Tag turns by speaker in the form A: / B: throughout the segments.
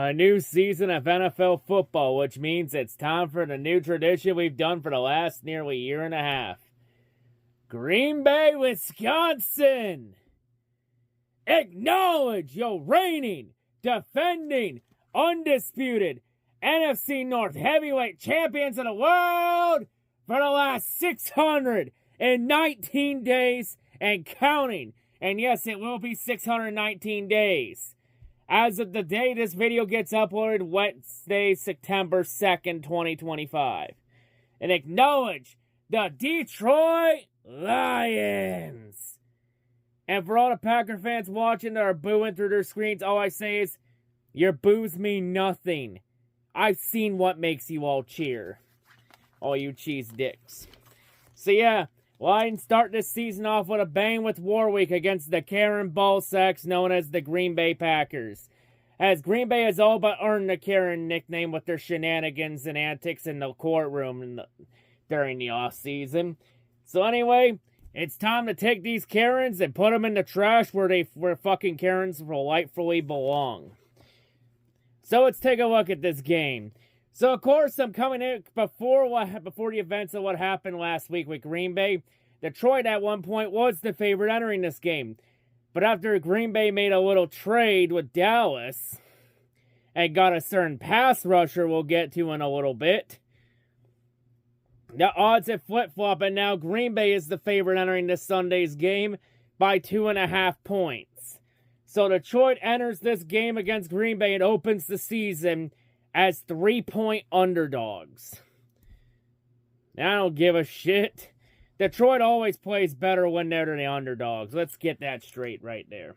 A: a new season of NFL football, which means it's time for the new tradition we've done for the last nearly year and a half. Green Bay, Wisconsin! Acknowledge your reigning, defending, undisputed NFC North heavyweight champions of the world for the last 619 days and counting. And yes, it will be 619 days. As of the day this video gets uploaded, Wednesday, September 2nd, 2025. And acknowledge the Detroit Lions. And for all the Packer fans watching that are booing through their screens, all I say is, your boos mean nothing. I've seen what makes you all cheer. All you cheese dicks. So yeah, Lions start this season off with a bang with Warwick against the Karen Ballsacks known as the Green Bay Packers. As Green Bay has all but earned the Karen nickname with their shenanigans and antics in the courtroom during the offseason. So anyway, it's time to take these Karens and put them in the trash where fucking Karens rightfully belong. So let's take a look at this game. So of course I'm coming in before the events of what happened last week with Green Bay. Detroit at one point was the favorite entering this game. But after Green Bay made a little trade with Dallas and got a certain pass rusher we'll get to in a little bit, the odds have flip-flopped, and now Green Bay is the favorite entering this Sunday's game by 2.5 points. So Detroit enters this game against Green Bay and opens the season as 3-point underdogs. Now, I don't give a shit. Detroit always plays better when they're the underdogs. Let's get that straight right there.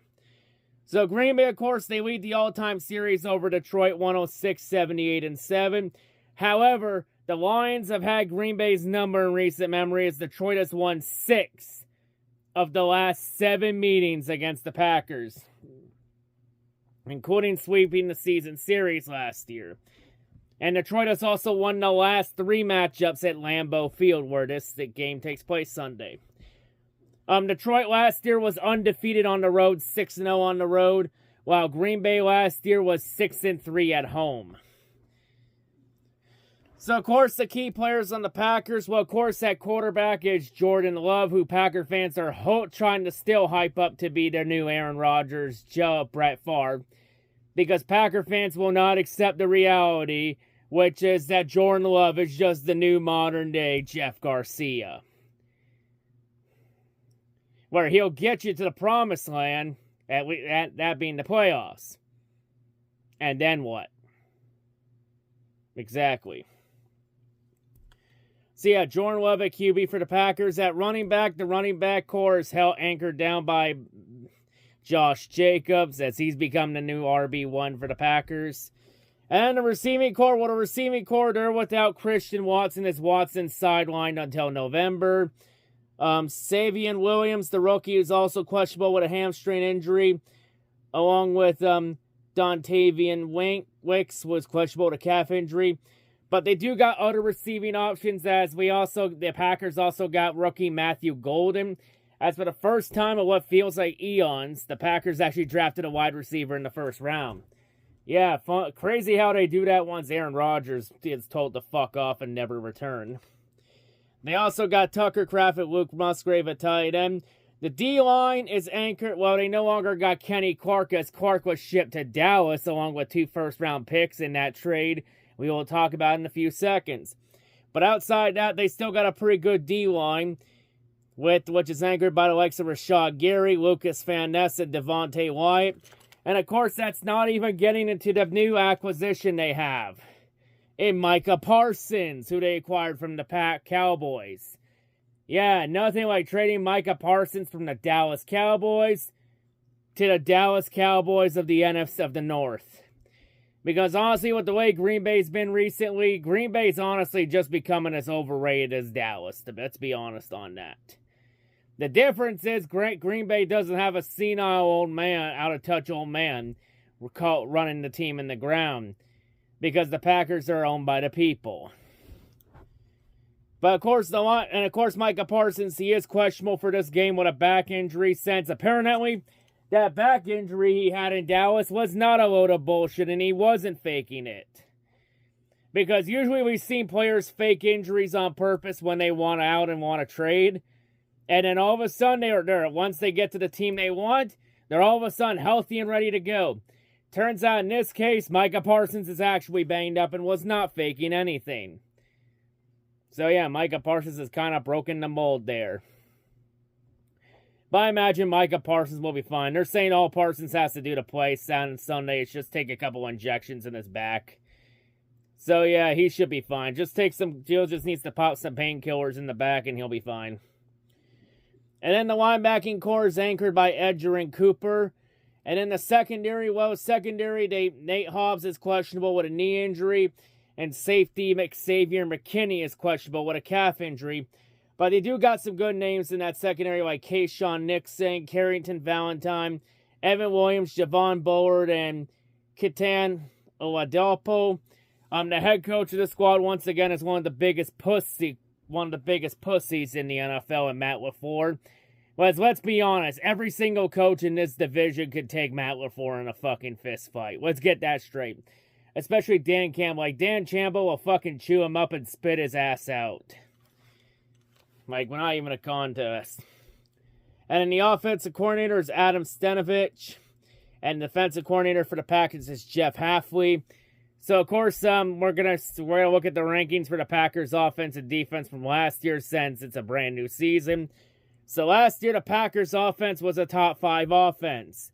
A: So Green Bay, of course, they lead the all-time series over Detroit 106-78-7. However, the Lions have had Green Bay's number in recent memory as Detroit has won 6 of the last 7 meetings against the Packers, including sweeping the season series last year. And Detroit has also won the last 3 matchups at Lambeau Field, where this game takes place Sunday. Detroit last year was undefeated on the road, 6-0 on the road, while Green Bay last year was 6-3 at home. So, of course, the key players on the Packers, well, of course, at quarterback is Jordan Love, who Packer fans are trying to still hype up to be their new Aaron Rodgers, Brett Favre, because Packer fans will not accept the reality, which is that Jordan Love is just the new modern-day Jeff Garcia, where he'll get you to the promised land, that being the playoffs. And then what? Exactly. So yeah, Jordan Love at QB for the Packers. At running back, the running back core is held anchored down by Josh Jacobs, as he's become the new RB1 for the Packers. And the receiving core, well, the receiving core, they're without Christian Watson, as Watson sidelined until November. Savion Williams, the rookie, is also questionable with a hamstring injury, along with Dontavian Wicks was questionable with a calf injury. But they do got other receiving options, as the Packers also got rookie Matthew Golden. As for the first time in what feels like eons, the Packers actually drafted a wide receiver in the first round. Yeah, crazy how they do that once Aaron Rodgers is told to fuck off and never return. They also got Tucker Kraft and Luke Musgrave at tight end. The D-line is anchored. Well, they no longer got Kenny Clark, as Clark was shipped to Dallas along with 2 first-round picks in that trade we will talk about in a few seconds. But outside that, they still got a pretty good D-line, which is anchored by the likes of Rashad Gary, Lucas Van Ness, and Devontae Wyatt. And of course, that's not even getting into the new acquisition they have in Micah Parsons, who they acquired from the Cowboys. Yeah, nothing like trading Micah Parsons from the Dallas Cowboys to the Dallas Cowboys of the NFC of the North. Because honestly, with the way Green Bay's been recently, Green Bay's honestly just becoming as overrated as Dallas. Let's be honest on that. The difference is Green Bay doesn't have a senile old man, out-of-touch old man running the team in the ground, because the Packers are owned by the people. But of course, Micah Parsons, he is questionable for this game with a back injury, since apparently that back injury he had in Dallas was not a load of bullshit, and he wasn't faking it. Because usually we've seen players fake injuries on purpose when they want out and want to trade. And then all of a sudden, once they get to the team they want, they're all of a sudden healthy and ready to go. Turns out in this case, Micah Parsons is actually banged up and was not faking anything. So yeah, Micah Parsons has kind of broken the mold there. But I imagine Micah Parsons will be fine. They're saying all Parsons has to do to play Sunday is just take a couple injections in his back. So yeah, he should be fine. Just needs to pop some painkillers in the back and he'll be fine. And then the linebacking core is anchored by Edger and Cooper. And in the secondary, Nate Hobbs is questionable with a knee injury. And safety Xavier McKinney is questionable with a calf injury. But they do got some good names in that secondary like Kayshawn Nixon, Carrington Valentine, Evan Williams, Javon Bullard, and Kitan Oladapo. The head coach of the squad, once again, is one of the biggest pussies in the NFL, and Matt LaFleur. Let's be honest, every single coach in this division could take Matt LaFleur in a fucking fist fight. Let's get that straight. Especially Dan Campbell. Like, Dan Campbell will fucking chew him up and spit his ass out. Like, we're not even a contest. And then the offensive coordinator is Adam Stenovich. And the defensive coordinator for the Packers is Jeff Hafley. So, of course, we're gonna look at the rankings for the Packers' offense and defense from last year since it's a brand new season. So, last year, the Packers' offense was a top 5 offense.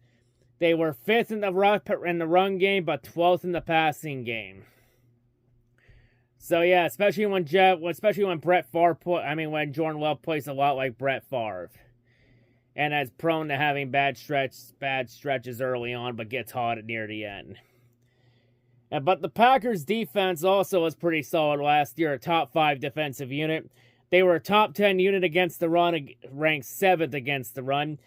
A: They were 5th in the run game, but 12th in the passing game. So, yeah, especially when Brett Favre when Jordan Love plays a lot like Brett Favre. And is prone to having bad stretches early on, but gets hot near the end. But the Packers' defense also was pretty solid last year, a top 5 defensive unit. They were a top 10 unit against the run, ranked 7th against the run.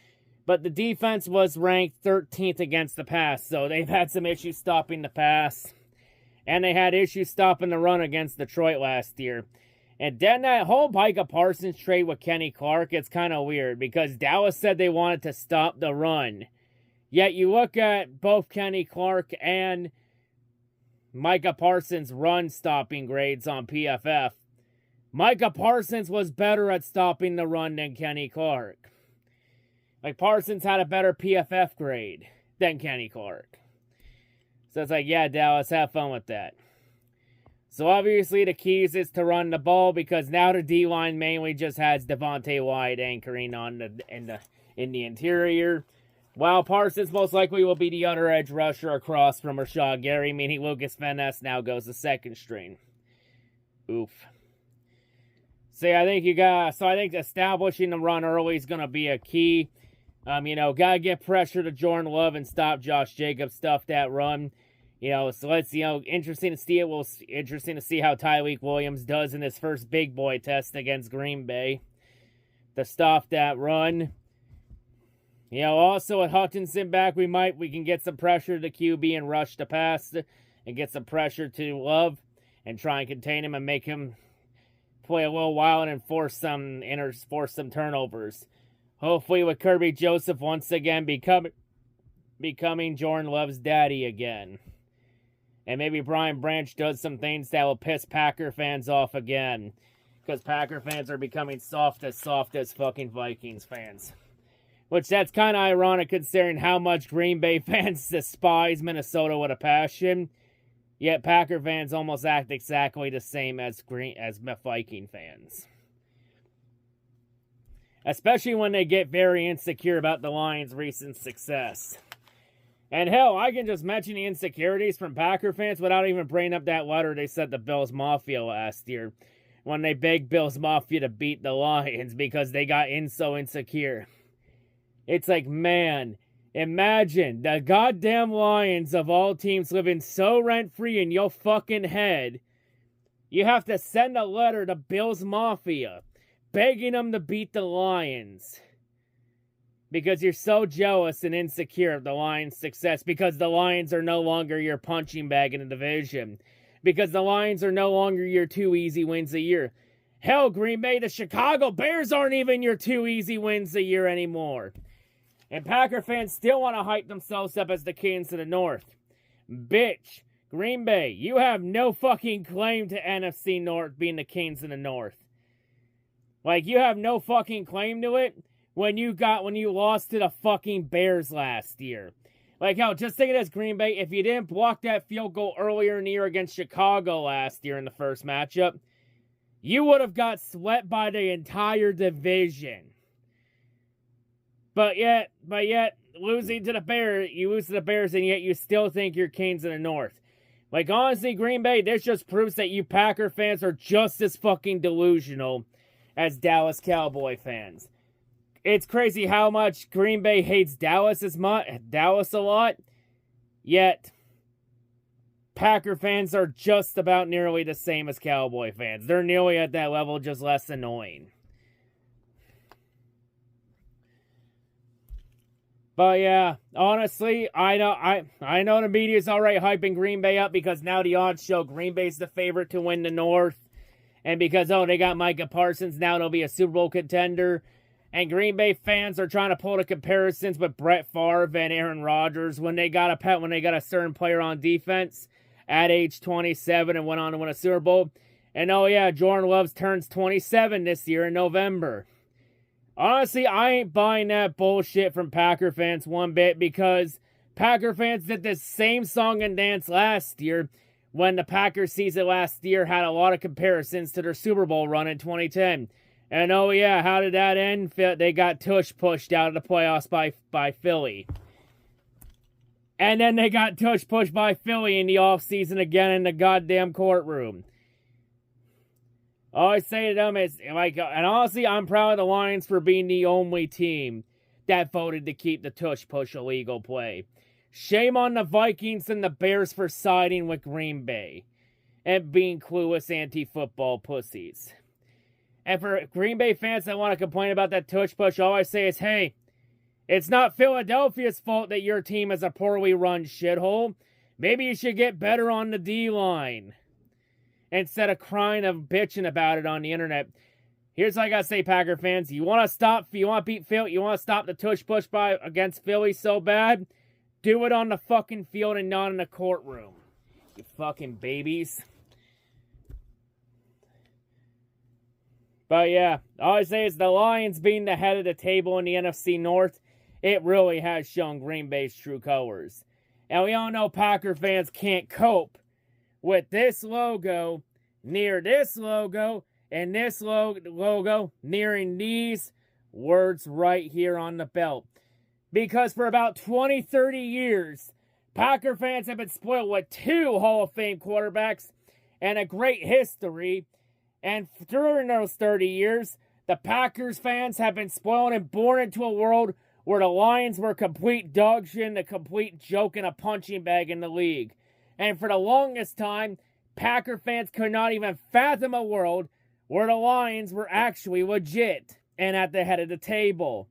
A: But the defense was ranked 13th against the pass, so they've had some issues stopping the pass. And they had issues stopping the run against Detroit last year. And then that whole Micah Parsons trade with Kenny Clark, it's kind of weird, because Dallas said they wanted to stop the run. Yet you look at both Kenny Clark and Micah Parsons' run-stopping grades on PFF. Micah Parsons was better at stopping the run than Kenny Clark. Like, Parsons had a better PFF grade than Kenny Clark. So it's like, yeah, Dallas, have fun with that. So obviously the keys is to run the ball, because now the D-line mainly just has Devontae Wyatt anchoring in the interior. While Parsons most likely will be the other edge rusher across from Rashad Gary, meaning Lucas Van Ness now goes to second string. Oof. So I think establishing the run early is going to be a key. Gotta get pressure to Jordan Love and stop Josh Jacobs stuff that run. So let's, interesting to see it. Interesting to see how Tyreek Williams does in his first big boy test against Green Bay to stop that run. Also at Hutchinson back, we can get some pressure to QB and rush the pass and get some pressure to Love and try and contain him and make him play a little while and force some turnovers. Hopefully with Kirby Joseph once again becoming Jordan Love's daddy again. And maybe Brian Branch does some things that will piss Packer fans off again. Because Packer fans are becoming soft as fucking Vikings fans. Which that's kind of ironic considering how much Green Bay fans despise Minnesota with a passion. Yet Packer fans almost act exactly the same as Viking fans. Especially when they get very insecure about the Lions' recent success. And hell, I can just mention the insecurities from Packer fans without even bringing up that letter they sent to Bills Mafia last year. When they begged Bills Mafia to beat the Lions because they got so insecure. It's like, man, imagine the goddamn Lions of all teams living so rent-free in your fucking head. You have to send a letter to Bills Mafia begging them to beat the Lions. Because you're so jealous and insecure of the Lions' success. Because the Lions are no longer your punching bag in the division. Because the Lions are no longer your 2 easy wins a year. Hell, Green Bay, the Chicago Bears aren't even your 2 easy wins a year anymore. And Packer fans still want to hype themselves up as the Kings of the North. Bitch, Green Bay, you have no fucking claim to NFC North being the Kings of the North. Like, you have no fucking claim to it when you lost to the fucking Bears last year. Like, hell, just think of this, Green Bay. If you didn't block that field goal earlier in the year against Chicago last year in the first matchup, you would have got swept by the entire division. But yet, losing to the Bears, you lose to the Bears, and yet you still think you're Kings of the North. Like, honestly, Green Bay, this just proves that you Packer fans are just as fucking delusional as Dallas Cowboy fans. It's crazy how much Green Bay hates Dallas a lot, yet Packer fans are just about nearly the same as Cowboy fans. They're nearly at that level, just less annoying. But yeah, honestly, I know the media's already hyping Green Bay up because now the odds show Green Bay's the favorite to win the North. And because, they got Micah Parsons, now they'll be a Super Bowl contender. And Green Bay fans are trying to pull the comparisons with Brett Favre and Aaron Rodgers when they got a certain player on defense at age 27 and went on to win a Super Bowl. And Jordan Love turns 27 this year in November. Honestly, I ain't buying that bullshit from Packer fans one bit because Packer fans did this same song and dance last year when the Packers season last year had a lot of comparisons to their Super Bowl run in 2010. And how did that end? They got tush pushed out of the playoffs by Philly. And then they got tush pushed by Philly in the offseason again in the goddamn courtroom. All I say to them is, and honestly, I'm proud of the Lions for being the only team that voted to keep the tush push illegal play. Shame on the Vikings and the Bears for siding with Green Bay and being clueless anti-football pussies. And for Green Bay fans that want to complain about that tush push, all I say is, hey, it's not Philadelphia's fault that your team is a poorly run shithole. Maybe you should get better on the D-line instead of crying and bitching about it on the internet. Here's what I gotta say, Packer fans. You want to beat Philly, you want to stop the tush push against Philly so bad? Do it on the fucking field and not in the courtroom. You fucking babies. But yeah, all I say is the Lions being the head of the table in the NFC North, it really has shown Green Bay's true colors. And we all know Packer fans can't cope with this logo near this logo and this logo nearing these words right here on the belt. Because for about 20, 30 years, Packer fans have been spoiled with 2 Hall of Fame quarterbacks and a great history. And during those 30 years, the Packers fans have been spoiled and born into a world where the Lions were complete dog shit and a complete joke and a punching bag in the league. And for the longest time, Packer fans could not even fathom a world where the Lions were actually legit and at the head of the table.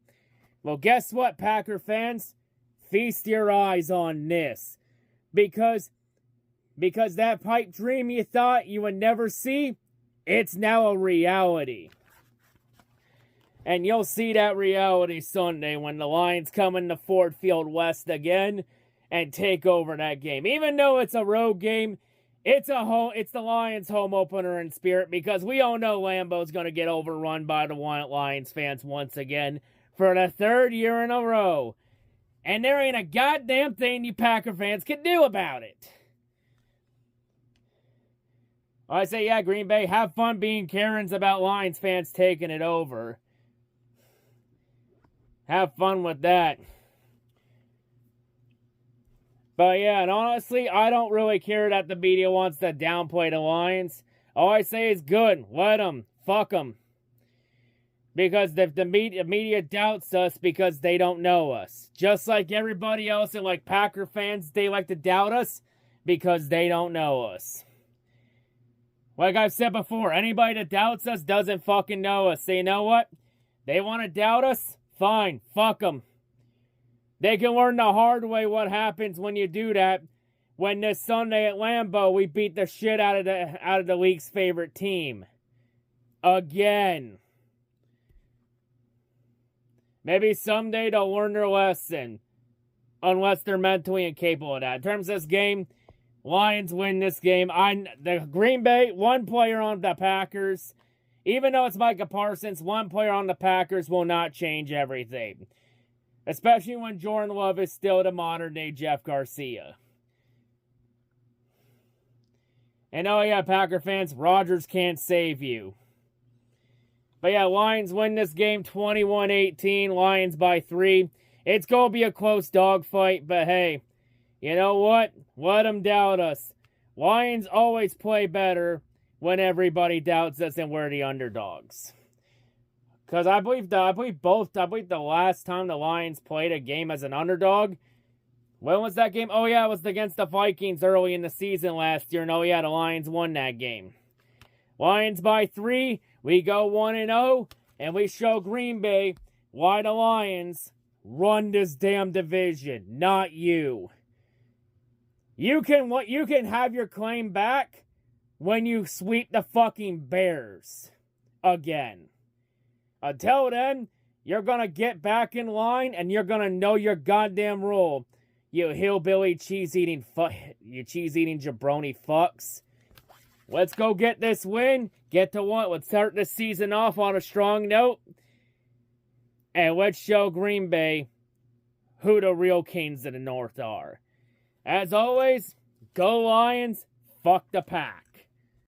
A: Well, guess what, Packer fans? Feast your eyes on this. Because that pipe dream you thought you would never see, it's now a reality. And you'll see that reality Sunday when the Lions come into Ford Field West again and take over that game. Even though it's a road game, it's the Lions' home opener in spirit because we all know Lambeau's going to get overrun by the Lions fans once again for the 3rd year in a row. And there ain't a goddamn thing you Packer fans can do about it. I say, yeah, Green Bay, have fun being Karens about Lions fans taking it over. Have fun with that. But yeah, and honestly, I don't really care that the media wants to downplay the Lions. All I say is good. Let them. Fuck them. Because if the media doubts us because they don't know us. Just like everybody else and like Packer fans, they like to doubt us because they don't know us. Like I've said before, anybody that doubts us doesn't fucking know us. So you know what? They want to doubt us? Fine. Fuck them. They can learn the hard way what happens when you do that. When this Sunday at Lambeau, we beat the shit out of the league's favorite team. Again. Maybe someday they'll learn their lesson. Unless they're mentally incapable of that. In terms of this game, Lions win this game. The Green Bay, one player on the Packers. Even though it's Micah Parsons, one player on the Packers will not change everything. Especially when Jordan Love is still the modern-day Jeff Garcia. And oh yeah, Packer fans, Rodgers can't save you. But yeah, Lions win this game 21-18. Lions by 3. It's going to be a close dogfight, but hey, you know what? Let them doubt us. Lions always play better when everybody doubts us and we're the underdogs. Because I believe the last time the Lions played a game as an underdog, when was that game? Oh yeah, it was against the Vikings early in the season last year. And oh yeah, the Lions won that game. Lions by 3. We go 1-0, and we show Green Bay why the Lions run this damn division, not you. You can have your claim back when you sweep the fucking Bears again. Until then, you're gonna get back in line and you're gonna know your goddamn role. You hillbilly cheese-eating jabroni fucks. Let's go get this win. Get to one. Let's start the season off on a strong note. And let's show Green Bay who the real kings of the North are. As always, go Lions, fuck the Pack.